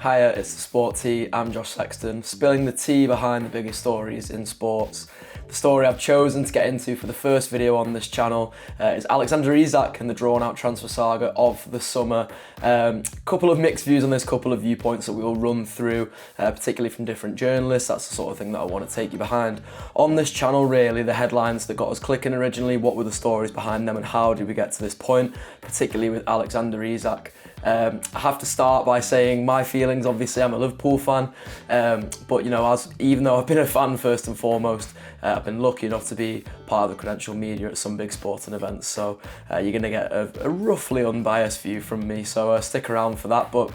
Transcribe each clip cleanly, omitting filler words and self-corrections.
Hiya, it's the Sport Tea. I'm Josh Sexton, spilling the tea behind the biggest stories in sports. The story I've chosen to get into for the first video on this channel is Alexander Isak and the drawn-out transfer saga of the summer. Couple of mixed views on this, couple of viewpoints that we will run through, particularly from different journalists. That's the sort of thing that I want to take you behind. On this channel, really, the headlines that got us clicking originally, what were the stories behind them and how did we get to this point, particularly with Alexander Isak. I have to start by saying my feelings. Obviously, I'm a Liverpool fan, but you know, even though I've been a fan first and foremost, I've been lucky enough to be part of the credential media at some big sporting events. So you're going to get a roughly unbiased view from me. So stick around for that. But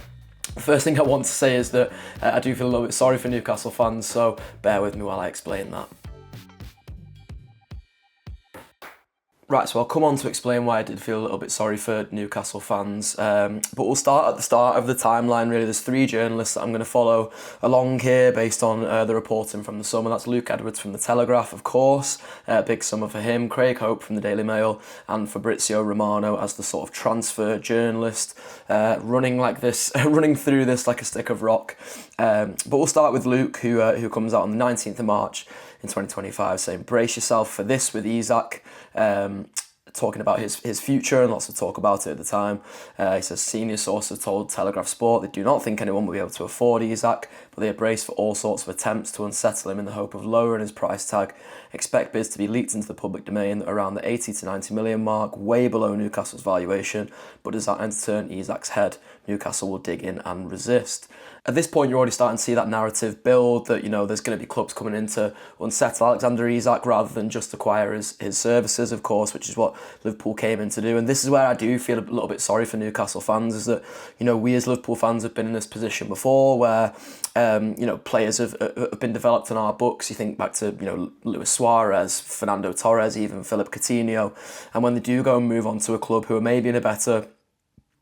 the first thing I want to say is that I do feel a little bit sorry for Newcastle fans. So bear with me while I explain that. Right, so I'll come on to explain why I did feel a little bit sorry for Newcastle fans, but we'll start at the start of the timeline really. There's three journalists that I'm going to follow along here based on the reporting from the summer. That's Luke Edwards from The Telegraph, of course, big summer for him, Craig Hope from the Daily Mail, and Fabrizio Romano as the sort of transfer journalist, running through this like a stick of rock. But we'll start with Luke, who comes out on the 19th of March in 2025 saying, brace yourself for this with Isak, talking about his future and lots of talk about it at the time. He says, senior sources told Telegraph Sport they do not think anyone will be able to afford Isak, but they are braced for all sorts of attempts to unsettle him in the hope of lowering his price tag. Expect bids to be leaked into the public domain around the 80 to 90 million mark, way below Newcastle's valuation, but does that entertain Isak's head? Newcastle will dig in and resist. At this point, you're already starting to see that narrative build that, you know, there's going to be clubs coming in to unsettle Alexander Isak rather than just acquire his services, of course, which is what Liverpool came in to do. And this is where I do feel a little bit sorry for Newcastle fans, is that, you know, we as Liverpool fans have been in this position before where, you know, players have been developed in our books. You think back to, you know, Luis Suarez, Fernando Torres, even Philip Coutinho. And when they do go and move on to a club who are maybe in a better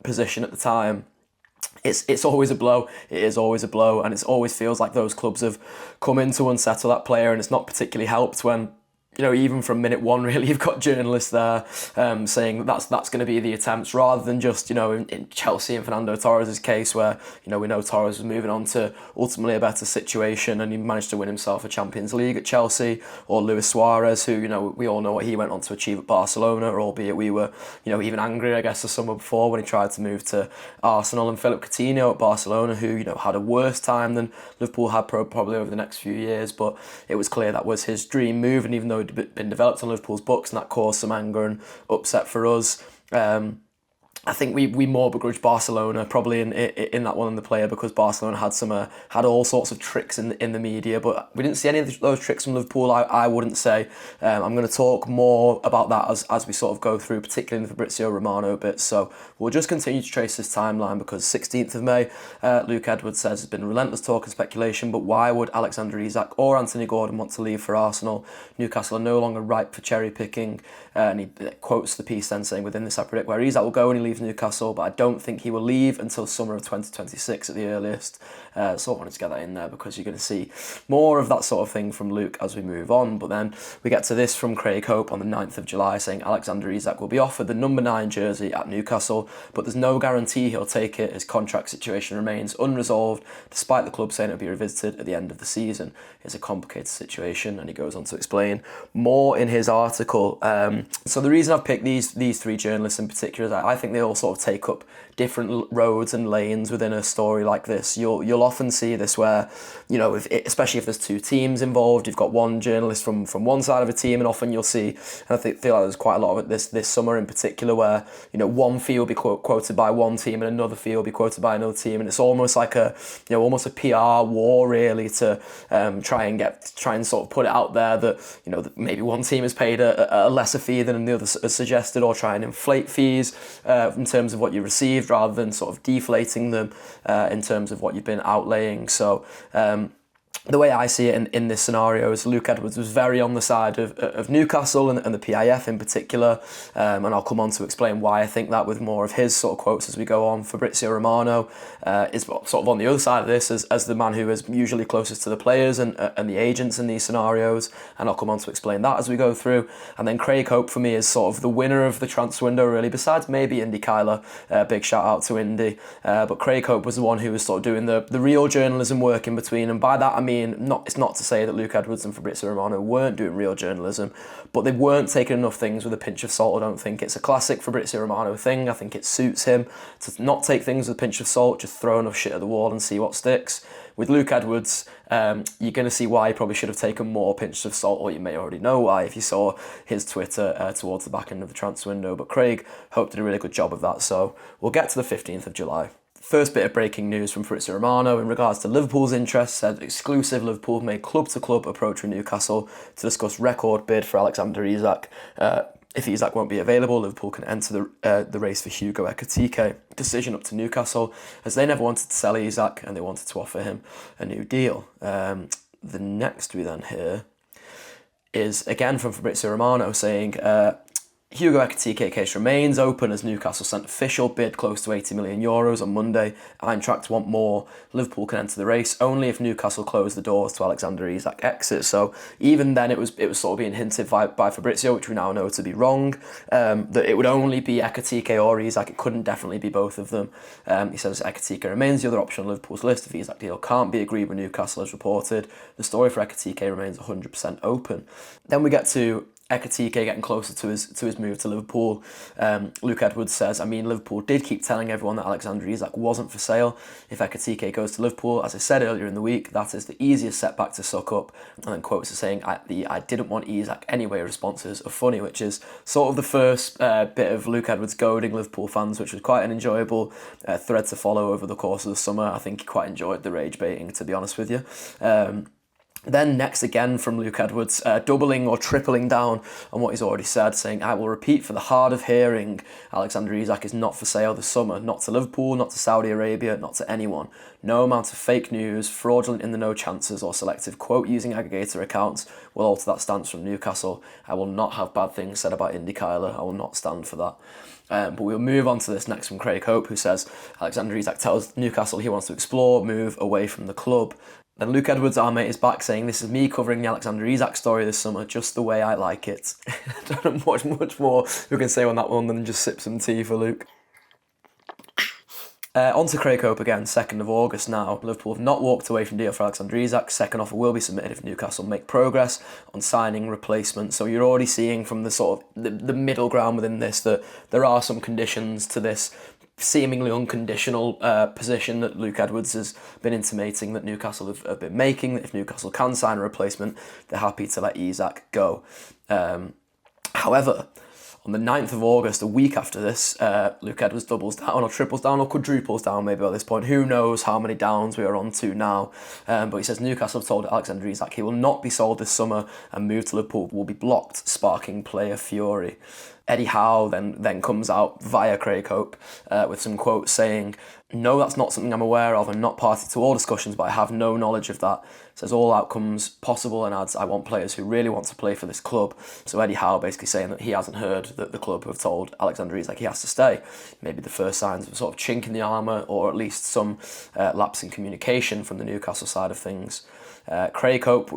position at the time, it's always a blow. It is always a blow, and it always feels like those clubs have come in to unsettle that player, and it's not particularly helped when, you know, even from minute one, really, you've got journalists there saying that's going to be the attempts, rather than just, you know, in Chelsea and Fernando Torres' case, where, you know, we know Torres was moving on to ultimately a better situation and he managed to win himself a Champions League at Chelsea, or Luis Suarez, who, you know, we all know what he went on to achieve at Barcelona, albeit we were, you know, even angry, I guess, the summer before when he tried to move to Arsenal, and Philip Coutinho at Barcelona, who, you know, had a worse time than Liverpool had probably over the next few years, but it was clear that was his dream move, and even though he'd been developed on Liverpool's books, and that caused some anger and upset for us. I think we more begrudge Barcelona probably in that one than the player, because Barcelona had all sorts of tricks in the media, but we didn't see any of those tricks from Liverpool. I wouldn't say. I'm going to talk more about that as we sort of go through, particularly in the Fabrizio Romano bit. So we'll just continue to trace this timeline, because 16th of May, Luke Edwards says there's been relentless talk and speculation, but why would Alexander Isak or Anthony Gordon want to leave for Arsenal? Newcastle are no longer ripe for cherry picking. And he quotes the piece then saying, within this I predict where Isak will go when he leaves Newcastle, but I don't think he will leave until summer of 2026 at the earliest. So I wanted to get that in there because you're going to see more of that sort of thing from Luke as we move on. But then we get to this from Craig Hope on the 9th of July saying Alexander Isak will be offered the number 9 jersey at Newcastle, but there's no guarantee he'll take it. His contract situation remains unresolved, despite the club saying it'll be revisited at the end of the season. It's a complicated situation, and he goes on to explain more in his article. So the reason I've picked these three journalists in particular is I think they all sort of take up different roads and lanes within a story like this. You'll often see this where, you know, especially if there's two teams involved, you've got one journalist from one side of a team, and often you'll see, and I feel like there's quite a lot of it this summer in particular, where, you know, one feed will be quoted by one team and another feed will be quoted by another team, and it's almost like almost a PR war really to try and sort of put it out there that, you know, that maybe one team has paid a lesser fee than the other has suggested, or try and inflate fees in terms of what you received, rather than sort of deflating them in terms of what you've been outlaying. So the way I see it in this scenario is Luke Edwards was very on the side of Newcastle and the PIF in particular, and I'll come on to explain why I think that with more of his sort of quotes as we go on. Fabrizio Romano is sort of on the other side of this as the man who is usually closest to the players and the agents in these scenarios, and I'll come on to explain that as we go through. And then Craig Hope for me is sort of the winner of the transfer window really, besides maybe Indy Kyler, big shout out to Indy, but Craig Hope was the one who was sort of doing the real journalism work in between, and by that I mean it's not to say that Luke Edwards and Fabrizio Romano weren't doing real journalism, but they weren't taking enough things with a pinch of salt. I don't think it's a classic Fabrizio Romano thing. I think it suits him to not take things with a pinch of salt, just throw enough shit at the wall and see what sticks. With Luke Edwards, you're going to see why he probably should have taken more pinches of salt, or you may already know why if you saw his Twitter towards the back end of the transfer window. But Craig Hope did a really good job of that, so we'll get to the 15th of July. First bit of breaking news from Fabrizio Romano in regards to Liverpool's interest, said exclusive Liverpool made club-to-club approach with Newcastle to discuss record bid for Alexander Isak. If Isak won't be available, Liverpool can enter the race for Hugo Ekitike. Decision up to Newcastle, as they never wanted to sell Isak and they wanted to offer him a new deal. The next we then hear is again from Fabrizio Romano saying, Hugo Ekitike case remains open as Newcastle sent official bid close to €80 million on Monday. Eintracht want more. Liverpool can enter the race only if Newcastle close the doors to Alexander Isak exit. So even then it was sort of being hinted by Fabrizio, which we now know to be wrong, that it would only be Ekitike or Isak. It couldn't definitely be both of them. He says Ekitike remains the other option on Liverpool's list if Isak deal can't be agreed with Newcastle as reported. The story for Ekitike remains 100% open. Then we get to Ekitike getting closer to his move to Liverpool. Luke Edwards says, Liverpool did keep telling everyone that Alexander Isak wasn't for sale. If Ekitike goes to Liverpool, as I said earlier in the week, that is the easiest setback to suck up. And then quotes are saying, I didn't want Isak anyway responses are funny, which is sort of the first bit of Luke Edwards goading Liverpool fans, which was quite an enjoyable thread to follow over the course of the summer. I think he quite enjoyed the rage baiting, to be honest with you. Then next again from Luke Edwards, doubling or tripling down on what he's already said, saying, I will repeat for the hard of hearing, Alexander Isak is not for sale this summer, not to Liverpool, not to Saudi Arabia, not to anyone. No amount of fake news, fraudulent in the no chances or selective quote using aggregator accounts will alter that stance from Newcastle. I will not have bad things said about Indy Kyler. I will not stand for that. But we'll move on to this next from Craig Hope, who says Alexander Isak tells Newcastle he wants to explore, move away from the club. Then Luke Edwards, our mate, is back saying, this is me covering the Alexander Isak story this summer, just the way I like it. I don't know much more we can say on that one than just sip some tea for Luke. On to Craig Hope again, 2nd of August now. Liverpool have not walked away from deal for Alexander Isak. Second offer will be submitted if Newcastle make progress on signing replacement. So you're already seeing from the sort of the middle ground within this that there are some conditions to this seemingly unconditional position that Luke Edwards has been intimating that Newcastle have been making, that if Newcastle can sign a replacement, they're happy to let Isak go. However, on the 9th of August, a week after this, Luke Edwards doubles down or triples down or quadruples down maybe by this point. Who knows how many downs we are on to now. But he says Newcastle have told Alexander Isak he will not be sold this summer and move to Liverpool will be blocked, sparking player fury. Eddie Howe then comes out via Craig Hope with some quotes saying, no, that's not something I'm aware of and not party to all discussions, but I have no knowledge of that. Says all outcomes possible and adds, I want players who really want to play for this club. So Eddie Howe basically saying that he hasn't heard that the club have told Alexander Isak he has to stay. Maybe the first signs of a sort of chink in the armour or at least some lapse in communication from the Newcastle side of things. Craig Hope,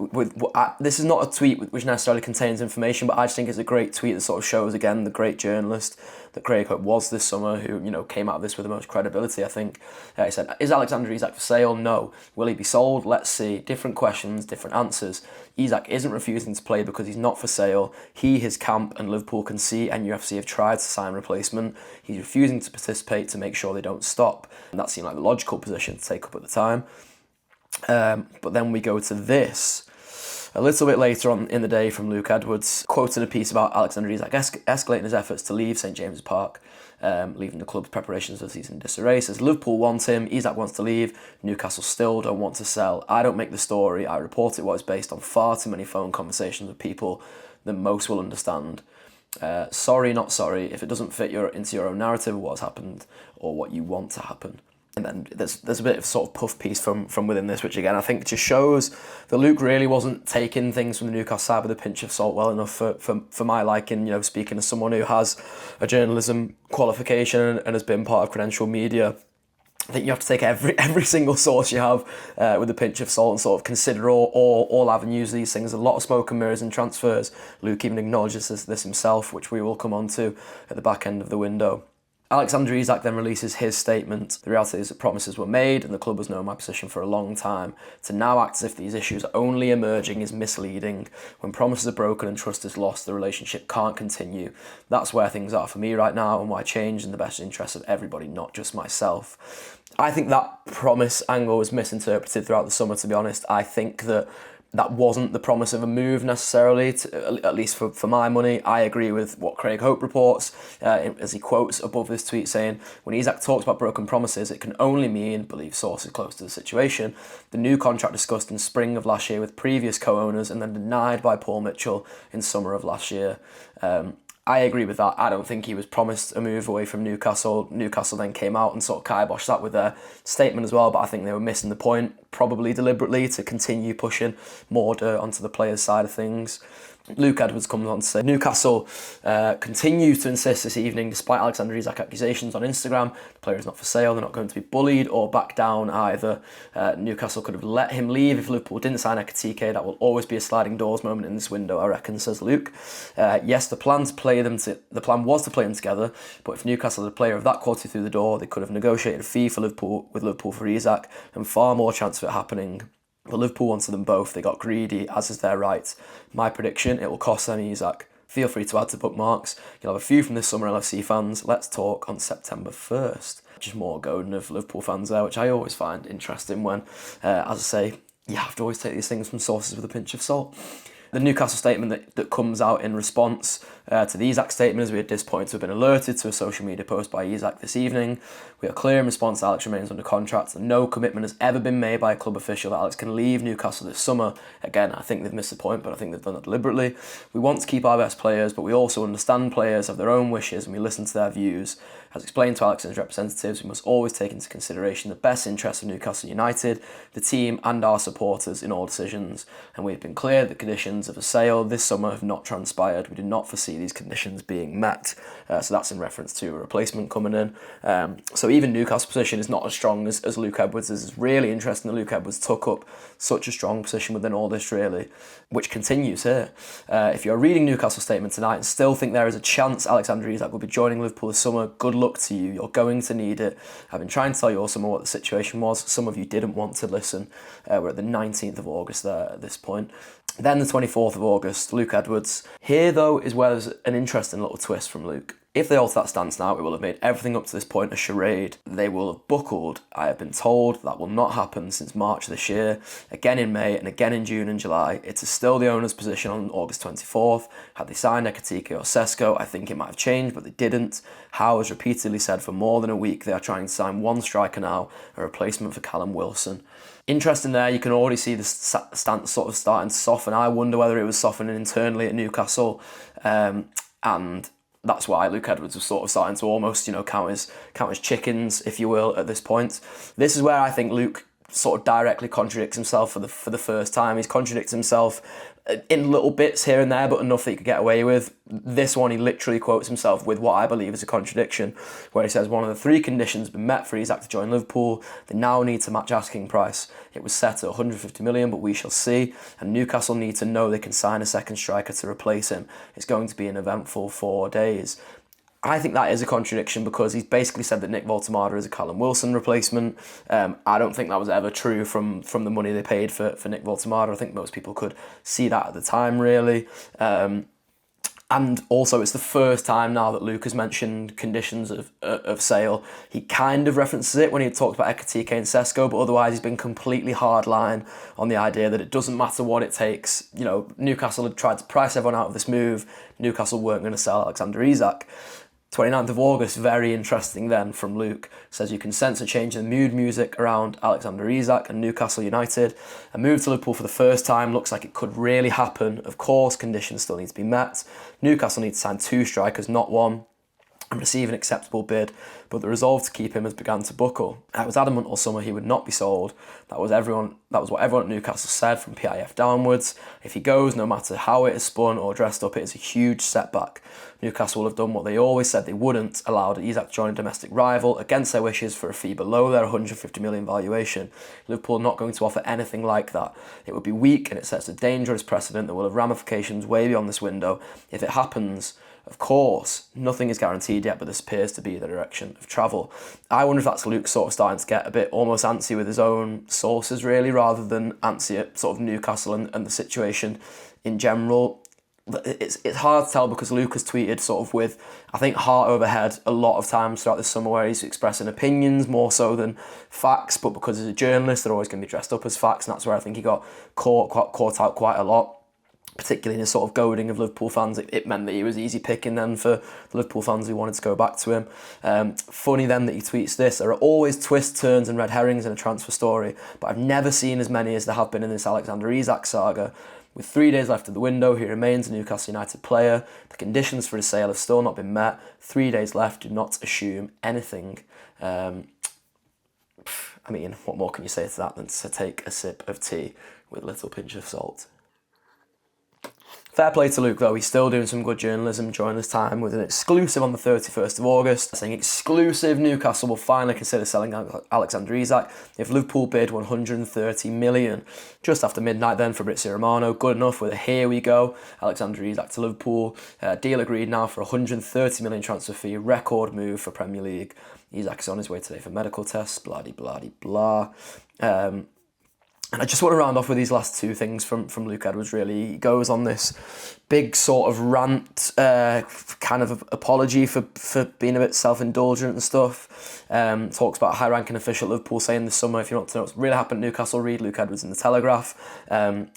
this is not a tweet which necessarily contains information, but I just think it's a great tweet that sort of shows again the great journalist that Craig Hope was this summer, who came out of this with the most credibility. I think he said, "Is Alexander Isak for sale? No. Will he be sold? Let's see. Different questions, different answers. Isak isn't refusing to play because he's not for sale. He, his camp, and Liverpool can see NUFC have tried to sign a replacement. He's refusing to participate to make sure they don't stop, and that seemed like the logical position to take up at the time." But then we go to this a little bit later on in the day from Luke Edwards, quoting a piece about Alexander Isak escalating his efforts to leave St James's Park, leaving the club's preparations for the season in disarray. Says Liverpool want him, Isak wants to leave, Newcastle still don't want to sell. I don't make the story, I report it what is based on far too many phone conversations with people that most will understand. Sorry, not sorry, if it doesn't fit into your own narrative of what's happened or what you want to happen. And then there's a bit of sort of puff piece from within this, which again I think just shows that Luke really wasn't taking things from the Newcastle side with a pinch of salt well enough for my liking. You know, speaking as someone who has a journalism qualification and has been part of credential media, I think you have to take every single source you have with a pinch of salt and sort of consider all avenues of these things. A lot of smoke and mirrors and transfers. Luke even acknowledges this himself, which we will come on to at the back end of the window. Alexander Isak then releases his statement. The reality is that promises were made and the club has known my position for a long time. To now act as if these issues are only emerging is misleading. When promises are broken and trust is lost, the relationship can't continue. That's where things are for me right now and why change is in the best interest of everybody, not just myself. I think that promise angle was misinterpreted throughout the summer, to be honest. I think that wasn't the promise of a move necessarily, at least for my money. I agree with what Craig Hope reports, as he quotes above this tweet saying, when Isak talks about broken promises, it can only mean, believe sources close to the situation, the new contract discussed in spring of last year with previous co-owners and then denied by Paul Mitchell in summer of last year. I agree with that. I don't think he was promised a move away from Newcastle. Newcastle then came out and sort of kiboshed that with their statement as well, but I think they were missing the point, probably deliberately, to continue pushing more dirt onto the players' side of things. Luke Edwards comes on to say, Newcastle continue to insist this evening, despite Alexander Isak accusations on Instagram, the player is not for sale, they're not going to be bullied or back down either. Newcastle could have let him leave if Liverpool didn't sign Ekitike. That will always be a sliding doors moment in this window, I reckon, says Luke. Yes, the plan was to play them together, but if Newcastle had a player of that quality through the door, they could have negotiated a fee for Liverpool for Isak and far more chance of it happening. But Liverpool wanted them both. They got greedy, as is their right. My prediction, it will cost them Isak. Feel free to add to bookmarks. You'll have a few from this summer, LFC fans. Let's talk on September 1st. Just more goading of Liverpool fans there, which I always find interesting when, as I say, you have to always take these things from sources with a pinch of salt. The Newcastle statement that comes out in response to the Isak statement is we are disappointed to have been alerted to a social media post by Isak this evening. We are clear in response that Alex remains under contract and no commitment has ever been made by a club official that Alex can leave Newcastle this summer. Again, I think they've missed the point, but I think they've done that deliberately. We want to keep our best players, but we also understand players have their own wishes and we listen to their views. As explained to Alex and his representatives, we must always take into consideration the best interests of Newcastle United, the team and our supporters in all decisions. And we've been clear that the conditions of a sale this summer have not transpired. We do not foresee these conditions being met. So that's in reference to a replacement coming in. So even Newcastle's position is not as strong as Luke Edwards' is. It's really interesting that Luke Edwards took up such a strong position within all this, really, which continues here. If you're reading Newcastle's statement tonight and still think there is a chance Alexander Isak will be joining Liverpool this summer, good luck to you. You're going to need it. I've been trying to tell you all summer what the situation was. Some of you didn't want to listen. We're at the 19th of August there at this point. Then the 24th of August, Luke Edwards. Here, though, is where there's an interesting little twist from Luke. If they alter that stance now, it will have made everything up to this point a charade. They will have buckled. I have been told that will not happen since March this year, again in May and again in June and July. It is still the owner's position on August 24th. Had they signed Ekitike or Sesko, I think it might have changed, but they didn't. Howe has repeatedly said for more than a week they are trying to sign one striker now, a replacement for Callum Wilson. Interesting there, you can already see the stance sort of starting to soften. I wonder whether it was softening internally at Newcastle, and that's why Luke Edwards was sort of starting to almost, count his chickens, if you will, at this point. This is where I think Luke sort of directly contradicts himself for the first time. He's contradicted himself in little bits here and there, but enough that he could get away with. This one, he literally quotes himself with what I believe is a contradiction, where he says, one of the three conditions been met for Isak to join Liverpool. They now need to match asking price. It was set at 150 million, but we shall see. And Newcastle need to know they can sign a second striker to replace him. It's going to be an eventful 4 days. I think that is a contradiction because he's basically said that Nick Voltemada is a Callum Wilson replacement. I don't think that was ever true from the money they paid for Nick Voltemada. I think most people could see that at the time, really. And also, it's the first time now that Luke has mentioned conditions of sale. He kind of references it when he talked about Ekitike and Sesko, but otherwise he's been completely hardline on the idea that it doesn't matter what it takes. Newcastle had tried to price everyone out of this move. Newcastle weren't going to sell Alexander Isak. 29th of August, very interesting then from Luke, says you can sense a change in the mood music around Alexander Isak and Newcastle United. A move to Liverpool for the first time looks like it could really happen. Of course, conditions still need to be met. Newcastle need to sign 2 strikers, not 1. and receive an acceptable bid, but the resolve to keep him has begun to buckle. I was adamant all summer he would not be sold. That was what everyone at Newcastle said from PIF downwards. If he goes, no matter how it is spun or dressed up, it is a huge setback. Newcastle will have done what they always said they wouldn't, allowed Isak to join a domestic rival against their wishes for a fee below their 150 million valuation. Liverpool are not going to offer anything like that. It would be weak, and it sets a dangerous precedent that will have ramifications way beyond this window. If it happens, of course, nothing is guaranteed yet, but this appears to be the direction of travel. I wonder if that's Luke sort of starting to get a bit almost antsy with his own sources, really, rather than antsy at sort of Newcastle and the situation in general. It's hard to tell because Luke has tweeted sort of with, I think, heart over head a lot of times throughout this summer where he's expressing opinions more so than facts, but because he's a journalist, they're always going to be dressed up as facts, and that's where I think he got caught out quite a lot. Particularly in his sort of goading of Liverpool fans, it meant that he was easy picking then for the Liverpool fans who wanted to go back to him. Funny then that he tweets this: there are always twists, turns and red herrings in a transfer story, but I've never seen as many as there have been in this Alexander Isak saga. With 3 days left of the window, he remains a Newcastle United player. The conditions for his sale have still not been met. 3 days left, do not assume anything. I mean, what more can you say to that than to take a sip of tea with a little pinch of salt? Fair play to Luke though, he's still doing some good journalism during this time with an exclusive on the 31st of August, saying exclusive, Newcastle will finally consider selling Alexander Isak if Liverpool bid 130 million. Just after midnight then, Fabrizio Romano, good enough with a here we go, Alexander Isak to Liverpool, deal agreed now for 130 million transfer fee, record move for Premier League. Isak is on his way today for medical tests, blah-de-blah-de-blah. And I just want to round off with these last two things from Luke Edwards, really. He goes on this big sort of rant, kind of apology for being a bit self-indulgent and stuff. Talks about a high-ranking official at Liverpool saying this summer, if you want to know what's really happened at Newcastle, read Luke Edwards in the Telegraph.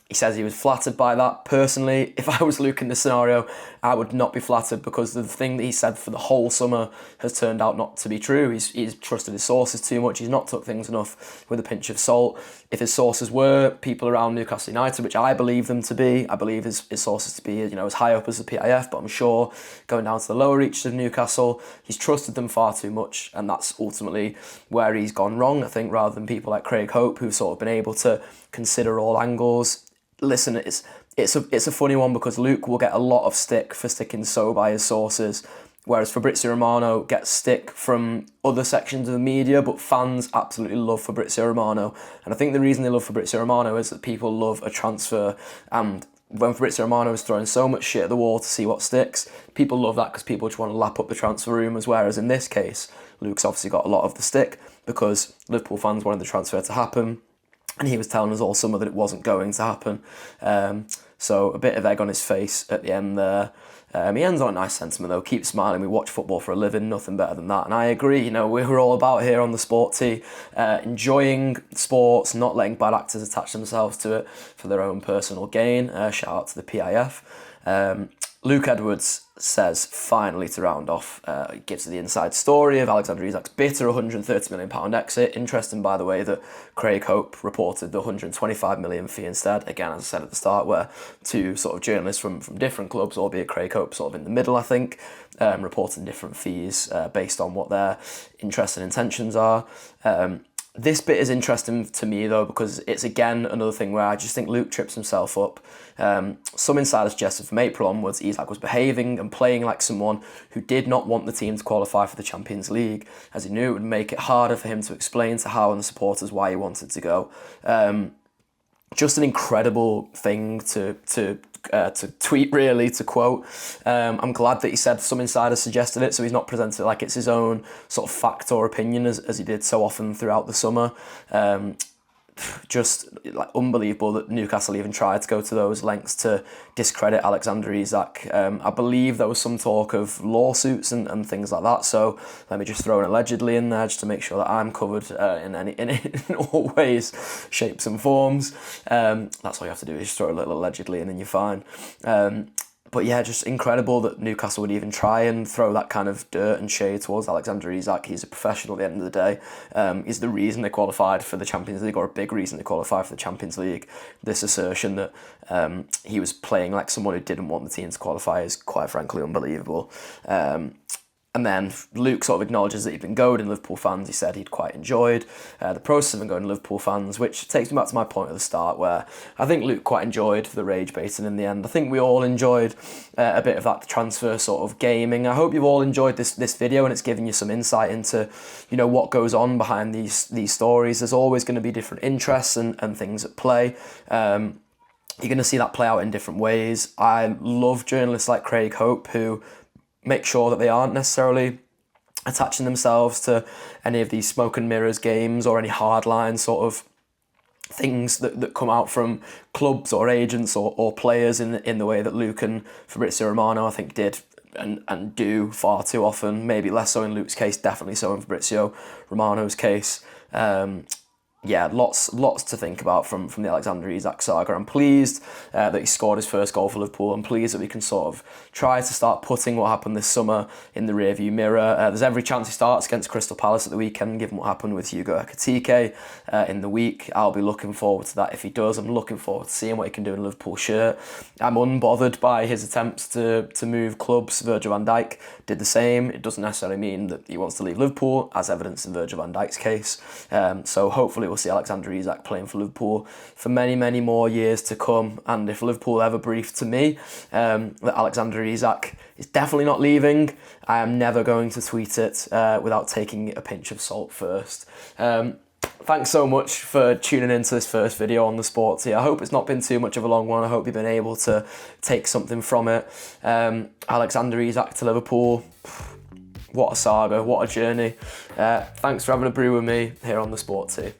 He says he was flattered by that. Personally, if I was Luke in this scenario, I would not be flattered because the thing that he said for the whole summer has turned out not to be true. He's trusted his sources too much. He's not took things enough with a pinch of salt. If his sources were people around Newcastle United, which I believe them to be, I believe his sources to be, as high up as the PIF, but I'm sure going down to the lower reaches of Newcastle, he's trusted them far too much, and that's ultimately where he's gone wrong, I think, rather than people like Craig Hope, who've sort of been able to consider all angles. Listen, it's a funny one because Luke will get a lot of stick for sticking so by his sources, whereas Fabrizio Romano gets stick from other sections of the media, but fans absolutely love Fabrizio Romano. And I think the reason they love Fabrizio Romano is that people love a transfer, and when Fabrizio Romano is throwing so much shit at the wall to see what sticks, people love that because people just want to lap up the transfer rumours, whereas in this case, Luke's obviously got a lot of the stick because Liverpool fans wanted the transfer to happen, and he was telling us all summer that it wasn't going to happen. So a bit of egg on his face at the end there. He ends on a nice sentiment though, keep smiling, we watch football for a living, nothing better than that. And I agree, we're all about here on the Sport Tee, enjoying sports, not letting bad actors attach themselves to it for their own personal gain. Shout out to the PIF. Luke Edwards says, finally to round off, gives the inside story of Alexander Isak's bitter £130 million exit. Interesting, by the way, that Craig Hope reported the £125 million fee instead. Again, as I said at the start, where two sort of journalists from different clubs, albeit Craig Hope sort of in the middle, I think, reporting different fees based on what their interests and intentions are. This bit is interesting to me though because it's again another thing where I just think Luke trips himself up. Some insiders suggested from April onwards Isak was behaving and playing like someone who did not want the team to qualify for the Champions League, as he knew it would make it harder for him to explain to Howe and the supporters why he wanted to go. Just an incredible thing to tweet, really, to quote. I'm glad that he said some insiders suggested it, so he's not presented it like it's his own sort of fact or opinion as he did so often throughout the summer. Just like unbelievable that Newcastle even tried to go to those lengths to discredit Alexander Isak. I believe there was some talk of lawsuits and things like that, so let me just throw an allegedly in there just to make sure that I'm covered in all ways, shapes and forms. That's all you have to do is just throw a little allegedly in and you're fine. But yeah, just incredible that Newcastle would even try and throw that kind of dirt and shade towards Alexander Isak. He's a professional at the end of the day. He's the reason they qualified for the Champions League, or a big reason they qualified for the Champions League. This assertion that he was playing like someone who didn't want the team to qualify is quite frankly unbelievable. And And then Luke sort of acknowledges that he'd been goading Liverpool fans. He said he'd quite enjoyed the process of going Liverpool fans, which takes me back to my point at the start, where I think Luke quite enjoyed the rage baiting in the end. I think we all enjoyed a bit of that transfer sort of gaming. I hope you've all enjoyed this video, and it's given you some insight into, what goes on behind these stories. There's always going to be different interests and things at play. You're going to see that play out in different ways. I love journalists like Craig Hope, who make sure that they aren't necessarily attaching themselves to any of these smoke and mirrors games or any hardline sort of things that come out from clubs or agents or players in the way that Luke and Fabrizio Romano, I think, did and do far too often. Maybe less so in Luke's case, definitely so in Fabrizio Romano's case. Lots to think about from the Alexander Isak saga. I'm pleased that he scored his first goal for Liverpool. I'm pleased that we can sort of try to start putting what happened this summer in the rearview mirror. There's every chance he starts against Crystal Palace at the weekend, given what happened with Hugo Ekitike in the week. I'll be looking forward to that if he does. I'm looking forward to seeing what he can do in a Liverpool shirt. I'm unbothered by his attempts to move clubs. Virgil van Dijk did the same. It doesn't necessarily mean that he wants to leave Liverpool, as evidenced in Virgil van Dijk's case. So hopefully we'll see Alexander Isak playing for Liverpool for many, many more years to come. And if Liverpool ever briefed to me that Alexander Isak is definitely not leaving, I am never going to tweet it without taking a pinch of salt first. Thanks so much for tuning into this first video on the Sports here. I hope it's not been too much of a long one. I hope you've been able to take something from it. Alexander Isak to Liverpool. What a saga, what a journey. Thanks for having a brew with me here on the Sports here.